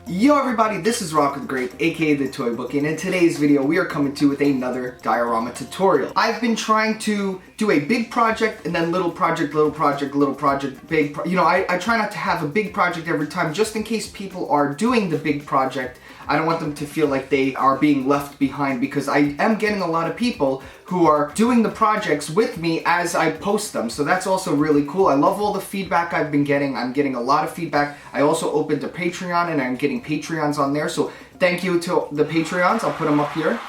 Yo everybody, this is Rock with Grape, aka the Toy Bookie, and in today's video we are coming to you with another diorama tutorial. I've been trying to do a big project and then little project, big I try not to have a big project every time just in case people are doing the big project. I don't want them to feel like they are being left behind because I am getting a lot of people who are doing the projects with me as I post them. So that's also really cool. I love all the feedback I've been getting. I'm getting a lot of feedback. I also opened a Patreon and I'm getting Patreons on there. So thank you to the Patreons. I'll put them up here.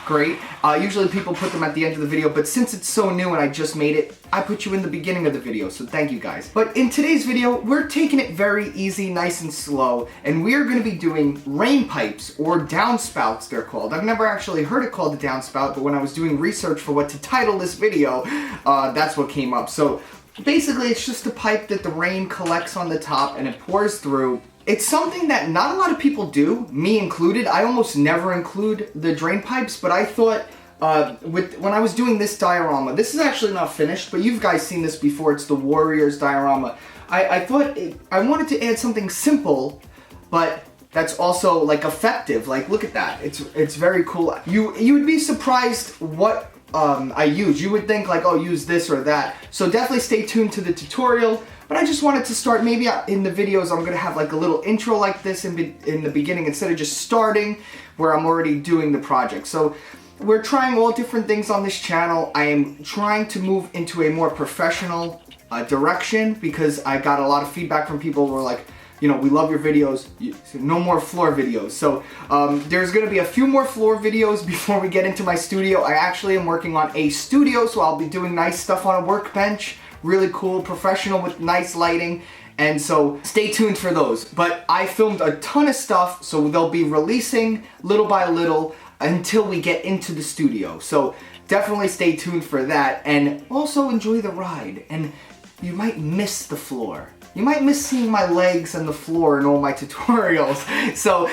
Great. Usually people put them at the end of the video, but since it's so new and I just made it, I put you in the beginning of the video, so thank you guys. But in today's video, we're taking it very easy, nice and slow, and we're going to be doing rain pipes, or downspouts they're called. I've never actually heard it called a downspout, but when I was doing research for what to title this video, that's what came up. So basically it's just a pipe that the rain collects on the top and it pours through. It's something that not a lot of people do, me included. I almost never include the drain pipes, but I thought when I was doing this diorama, this is actually not finished, but you've guys seen this before. It's the Warriors diorama. I thought I wanted to add something simple, but that's also like effective. Like, look at that. It's very cool. You would be surprised what I use. You would think like, oh, use this or that. So definitely stay tuned to the tutorial. But I just wanted to start, maybe in the videos I'm going to have like a little intro like this in the beginning instead of just starting where I'm already doing the project. So we're trying all different things on this channel. I am trying to move into a more professional direction because I got a lot of feedback from people who were like, you know, we love your videos, no more floor videos. So there's going to be a few more floor videos before we get into my studio. I actually am working on a studio, so I'll be doing nice stuff on a workbench. Really cool, professional with nice lighting, and so stay tuned for those. But I filmed a ton of stuff, so they'll be releasing little by little until we get into the studio. So definitely stay tuned for that, and also enjoy the ride. And you might miss the floor. You might miss seeing my legs and the floor in all my tutorials. So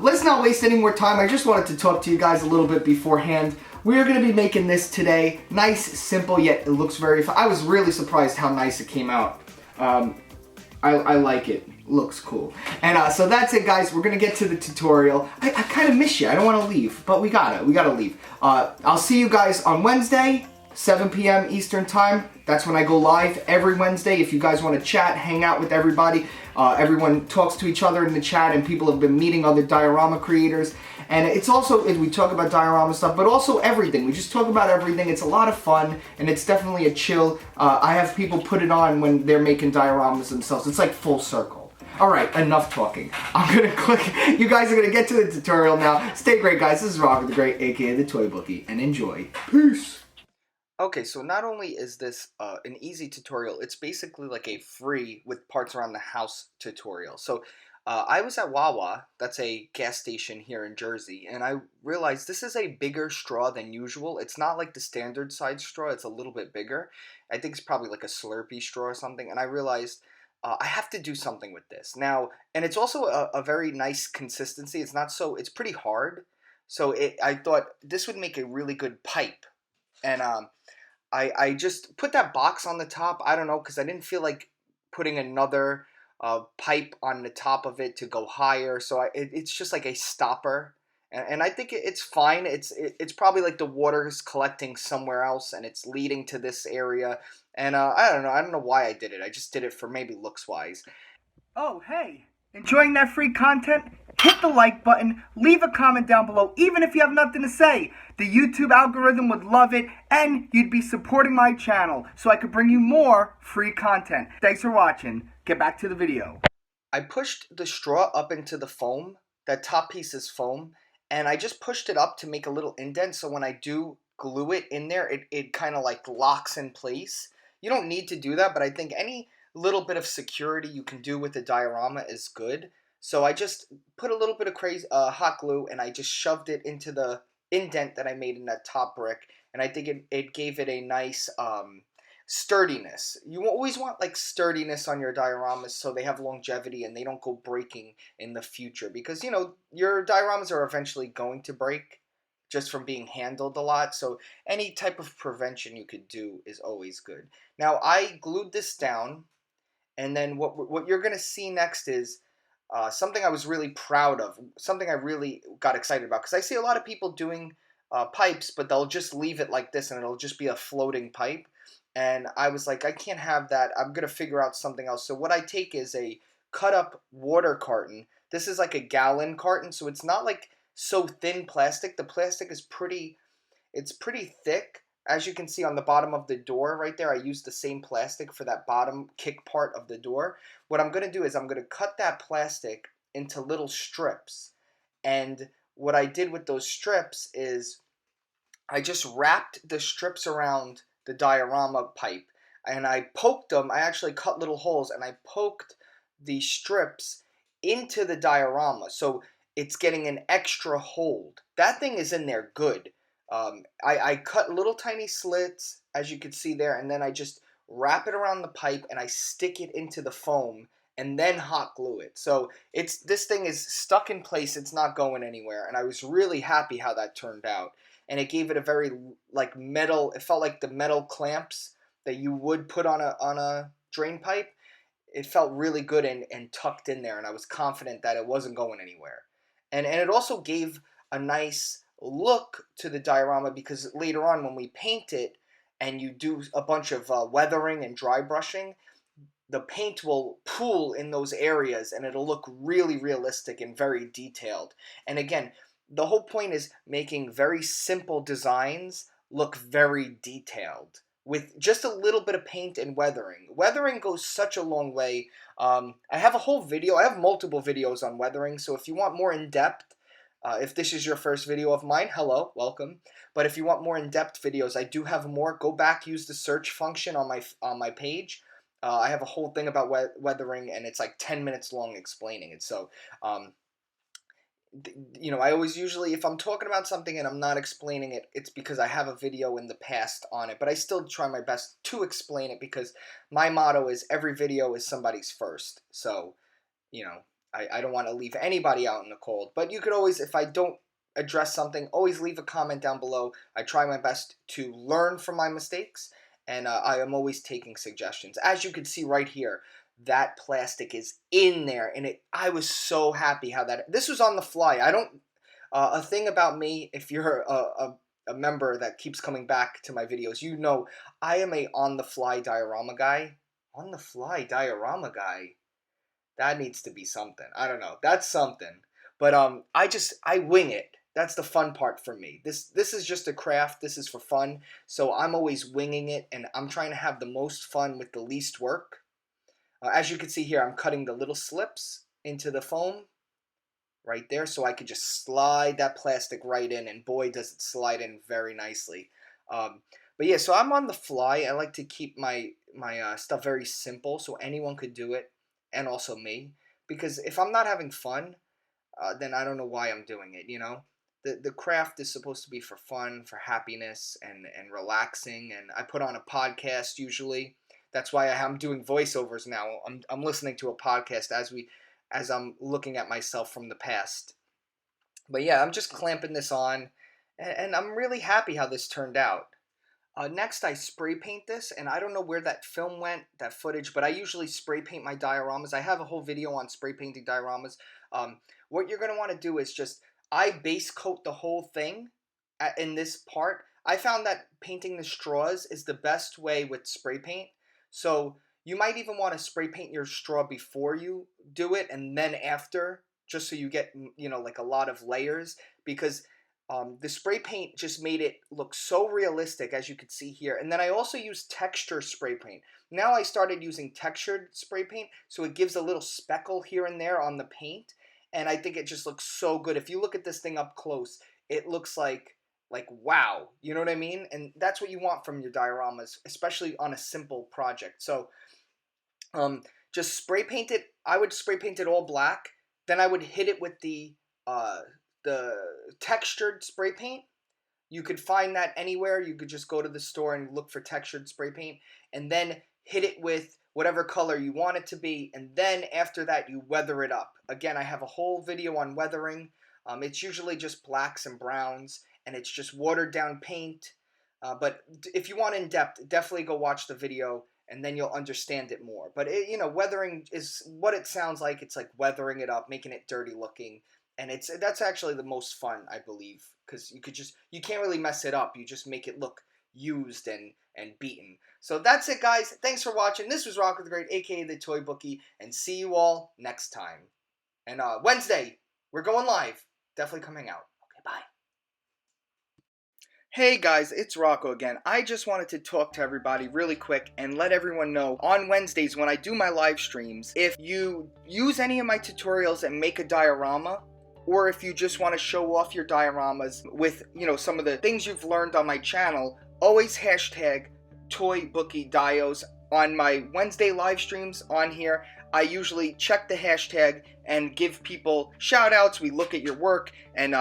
let's not waste any more time. I just wanted to talk to you guys a little bit beforehand. We're going to be making this today. Nice, simple, yet it looks very fun. I was really surprised how nice it came out. I like it. Looks cool. And so that's it, guys. We're going to get to the tutorial. I kind of miss you. I don't want to leave, but we gotta leave. I'll see you guys on Wednesday, 7 p.m. Eastern Time. That's when I go live every Wednesday. If you guys want to chat, hang out with everybody. Everyone talks to each other in the chat, and people have been meeting other diorama creators. And it's also, we talk about diorama stuff, but also everything. We just talk about everything. It's a lot of fun, and it's definitely a chill. I have people put it on when they're making dioramas themselves. It's like full circle. All right, enough talking. I'm going to click. You guys are going to get to the tutorial now. Stay great, guys. This is Rock the Great, aka the Toy Bookie, and enjoy. Peace. Okay, so not only is this an easy tutorial, it's basically like a free with parts around the house tutorial. So I was at Wawa, that's a gas station here in Jersey, and I realized this is a bigger straw than usual. It's not like the standard size straw, it's a little bit bigger. I think it's probably like a Slurpee straw or something, and I realized I have to do something with this. Now, and it's also a very nice consistency. It's not so, it's pretty hard. So I thought this would make a really good pipe. And I just put that box on the top. I don't know, because I didn't feel like putting another pipe on the top of it to go higher. So it's just like a stopper. And I think it's fine. It's probably like the water is collecting somewhere else and it's leading to this area. And I don't know. I don't know why I did it. I just did it for maybe looks-wise. Oh, hey. Enjoying that free content? Hit the like button, leave a comment down below, even if you have nothing to say. The YouTube algorithm would love it, and you'd be supporting my channel, so I could bring you more free content. Thanks for watching. Get back to the video. I pushed the straw up into the foam. That top piece is foam, and I just pushed it up to make a little indent, so when I do glue it in there, it kind of like locks in place. You don't need to do that, but I think any little bit of security you can do with the diorama is good. So I just put a little bit of hot glue and I just shoved it into the indent that I made in that top brick, and I think it gave it a nice sturdiness. You always want like sturdiness on your dioramas so they have longevity and they don't go breaking in the future, because you know your dioramas are eventually going to break just from being handled a lot. So any type of prevention you could do is always good. Now I glued this down, and then what you're gonna see next is something I was really proud of, something I really got excited about, because I see a lot of people doing pipes, but they'll just leave it like this and it'll just be a floating pipe. And I was like, I can't have that. I'm going to figure out something else. So what I take is a cut up water carton. This is like a gallon carton, so it's not like so thin plastic. The plastic is it's pretty thick. As you can see on the bottom of the door right there, I used the same plastic for that bottom kick part of the door. What I'm going to do is I'm going to cut that plastic into little strips. And what I did with those strips is I just wrapped the strips around the diorama pipe and I poked them. I actually cut little holes and I poked the strips into the diorama so it's getting an extra hold. That thing is in there good. I cut little tiny slits, as you can see there, and then I just wrap it around the pipe and I stick it into the foam and then hot glue it. So this thing is stuck in place. It's not going anywhere, and I was really happy how that turned out. And it gave it a very like metal. It felt like the metal clamps that you would put on a drain pipe. It felt really good and tucked in there, and I was confident that it wasn't going anywhere. And it also gave a nice look to the diorama, because later on when we paint it and you do a bunch of weathering and dry brushing, the paint will pool in those areas and it'll look really realistic and very detailed. And again, the whole point is making very simple designs look very detailed with just a little bit of paint and weathering. Weathering goes such a long way. I have a whole video. I have multiple videos on weathering, so if you want more in-depth, if this is your first video of mine, hello, welcome. But if you want more in-depth videos, I do have more. Go back, use the search function on my page. I have a whole thing about weathering, and it's like 10 minutes long explaining it. So, I always usually, if I'm talking about something and I'm not explaining it, it's because I have a video in the past on it. But I still try my best to explain it, because my motto is every video is somebody's first. So, I don't want to leave anybody out in the cold. But you could always, if I don't address something, always leave a comment down below. I try my best to learn from my mistakes, and I am always taking suggestions. As you can see right here, that plastic is in there, and I was so happy how this was on the fly. I don't, a thing about me, if you're a member that keeps coming back to my videos, you know I am a on-the-fly diorama guy. On-the-fly diorama guy? That needs to be something. I don't know. That's something. But I wing it. That's the fun part for me. This is just a craft. This is for fun. So I'm always winging it, and I'm trying to have the most fun with the least work. As you can see here, I'm cutting the little slips into the foam right there, so I could just slide that plastic right in, and boy, does it slide in very nicely. But yeah, so I'm on the fly. I like to keep my stuff very simple, so anyone could do it, and also me. Because if I'm not having fun, then I don't know why I'm doing it, The craft is supposed to be for fun, for happiness, and relaxing, and I put on a podcast usually. That's why I'm doing voiceovers now. I'm listening to a podcast as I'm looking at myself from the past. But yeah, I'm just clamping this on, and I'm really happy how this turned out. Next, I spray paint this, and I don't know where that film went, that footage, but I usually spray paint my dioramas. I have a whole video on spray painting dioramas. What you're going to want to do is I base coat the whole thing in this part. I found that painting the straws is the best way with spray paint. So you might even want to spray paint your straw before you do it, and then after, just so you get, like a lot of layers, because the spray paint just made it look so realistic, as you can see here. And then I also used texture spray paint. Now I started using textured spray paint, so it gives a little speckle here and there on the paint, and I think it just looks so good. If you look at this thing up close, it looks like wow, you know what I mean? And that's what you want from your dioramas, especially on a simple project. So just spray paint it. I would spray paint it all black, then I would hit it with the textured spray paint. You could find that anywhere. You could just go to the store and look for textured spray paint, and then hit it with whatever color you want it to be, and then after that you weather it up. Again, I have a whole video on weathering. It's usually just blacks and browns, and it's just watered down paint. But if you want in depth, definitely go watch the video and then you'll understand it more. But you know, weathering is what it sounds like. It's like weathering it up, making it dirty looking, and that's actually the most fun, I believe, because you can't really mess it up. You just make it look used and beaten. So that's it, guys. Thanks for watching. This was Rock with the Great, aka the Toy Bookie, and see you all next time. And Wednesday, we're going live. Definitely come hang out. Okay, bye. Hey guys, it's Rocco again. I just wanted to talk to everybody really quick and let everyone know on Wednesdays when I do my live streams, if you use any of my tutorials and make a diorama, or if you just want to show off your dioramas with, you know, some of the things you've learned on my channel, always hashtag ToyBookieDios on my Wednesday live streams on here. I usually check the hashtag and give people shout outs. We look at your work, and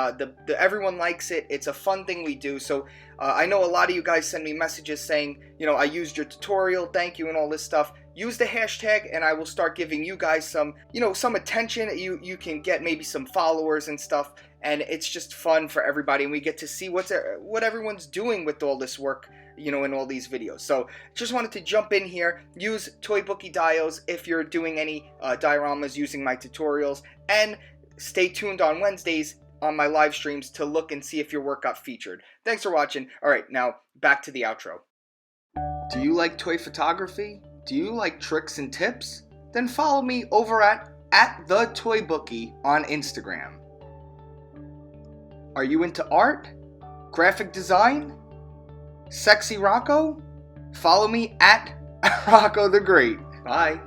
everyone likes it. It's a fun thing we do. So I know a lot of you guys send me messages saying, you know, I used your tutorial, thank you, and all this stuff. Use the hashtag and I will start giving you guys some, you know, some attention. You can get maybe some followers and stuff, and it's just fun for everybody, and we get to see what everyone's doing with all this work, you know, in all these videos. So just wanted to jump in here. Use ToyBookieDios if you're doing any dioramas using my tutorials, and stay tuned on Wednesdays on my live streams to look and see if your work got featured. Thanks for watching. All right, now back to the outro. Do you like toy photography? Do you like tricks and tips? Then follow me over at @TheToyBookie on Instagram. Are you into art? Graphic design? Sexy Rocco? Follow me at Rocco the Great. Bye.